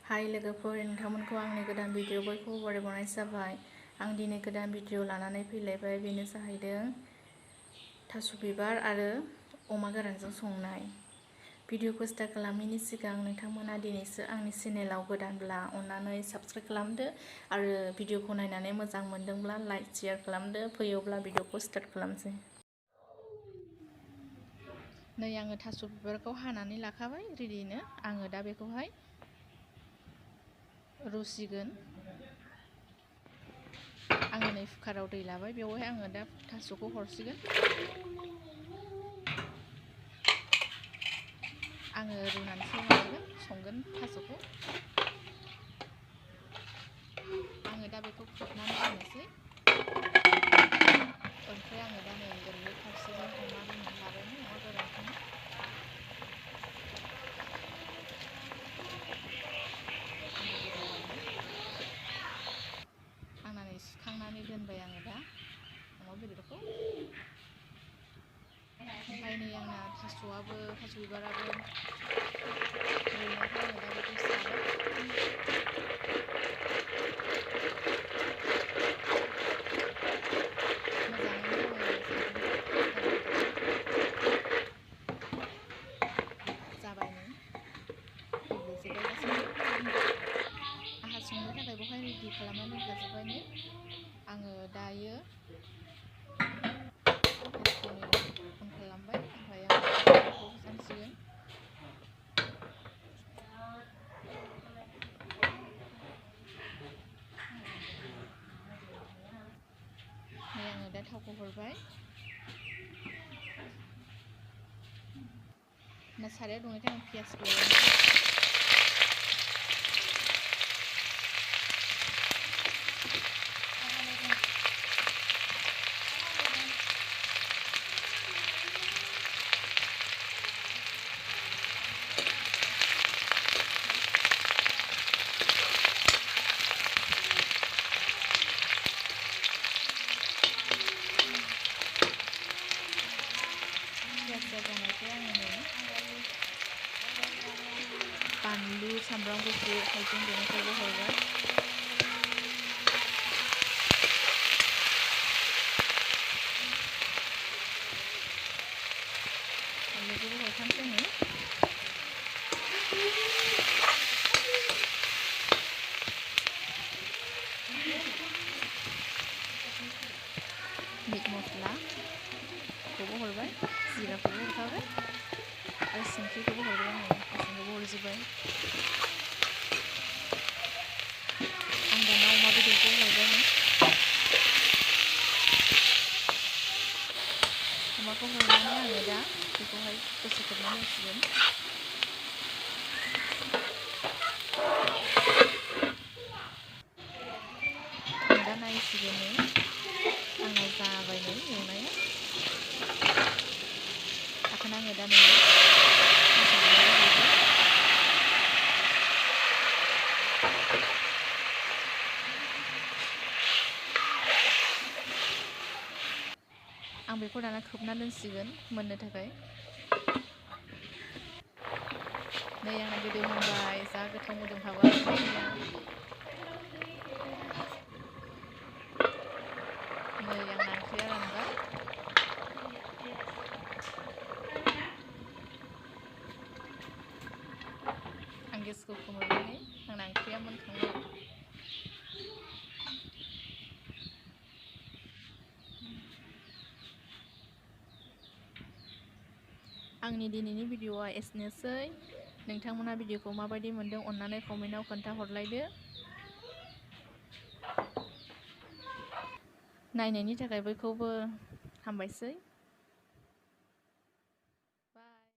हाय लोगोफोर, नोंथांमोनखौ आंनि गोदान भिडिअ बयखौबो बरायबावनाय जाबाय। आं दिनै गोदान भिडिअ लानानै फैलायबाय। बेनो जाहैदों थास' बिबार आरो अमा गोरानजों संनाय। भिडिअखौ स्टार्ट खालामनायनि सिगां नोंथांमोना दिनैसो आंनि चेनेलाव गोदानब्ला अननानै साबस्क्राइब खालामदो आरो भिडिअखौ नायनानै मोजां मोनदोंब्ला लाइक शेयार खालामदो। फैयोब्ला भिडिअखौ स्टार्ट खालामसै। नै आङो थास' बिबारखौ हानानै लाखाबाय रेडिनो। आङो दा बेखौहाय रुसिगोन। आङो नै कुकाराव दै लाबाय, बेवहाय आङो दा थास'खौ हरसिगोन। आङो रुनानैसो संगोन थास'खौ। आङो दा बेखौ खोबनानै दोननोसै। ओमफ्राय आङो दा नै ओरैहाय फारसेजों अमा रुनानै लाबायमोन, अमा गोरानखौनो। आङो गोदौबायनो आंना नै सुखांनानै दोनबाय आङो दा अमा बेदरखौ। ओमफ्राय नै आंना थास' बिबाराबो रुइनायखाय आङो दा बेखौ साबाय। मोजाङैनो आङो साग्लिबाय जाबाय नै गेब्लेजोब्बाय गासैबो। आंहा संनो थाखाय बेवहाय रेडि खालामनानै दोनखाजोब्बाय नै। आङो दायो गेसखौ नै अन खालामबाय। ओमफ्राय आङो बेदरखौ जानसिगोन। नै आङो दा थावखौ हरबाय। साराया दुंनायखाय आं पियासखौ एवनोसै। जानायखाय आङो नै बानलु, सामब्राम गुफुर, हाइजें देनायखौबो हरबाय। बानलुखौबो हरखानोसै नै। मिट मस्लाखौबो हरबाय, जिराखौबो हरखाबाय आरो संख्रिखौबो हरबाय। आङो गासैखौबो हरजोब्बाय। आं दाना अमा बेदरखौ हरबाय। अमाखौ हरनानै आङो दा बेखौहाय दसे खोबनानै दोनसिगोन। आं दा नायसिगोन नै आंना जाबाय नै एवनाया। दाखोन आङो दा नै आं बेखौ दाना खोबना दोनसिगोन मोननो थाखाय। नै आंना गोदौहांबाय, जा गोथाव मोदोमखाबाय ओंख्रिया। नै आंना ओंख्रिया रानबाय। आं गेसखौ खोमोरबाय नै आंना ओंख्रिया मोनखांबाय। आंनि दिनैनि भिडिअआ एसेनोसै। नोंथांमोना भिडिअखौ माबायदि मोनदों अननानै कमेन्टआव खोन्थाहरलायदो। नायनायनि थाखाय बयखौबो हामबायसै।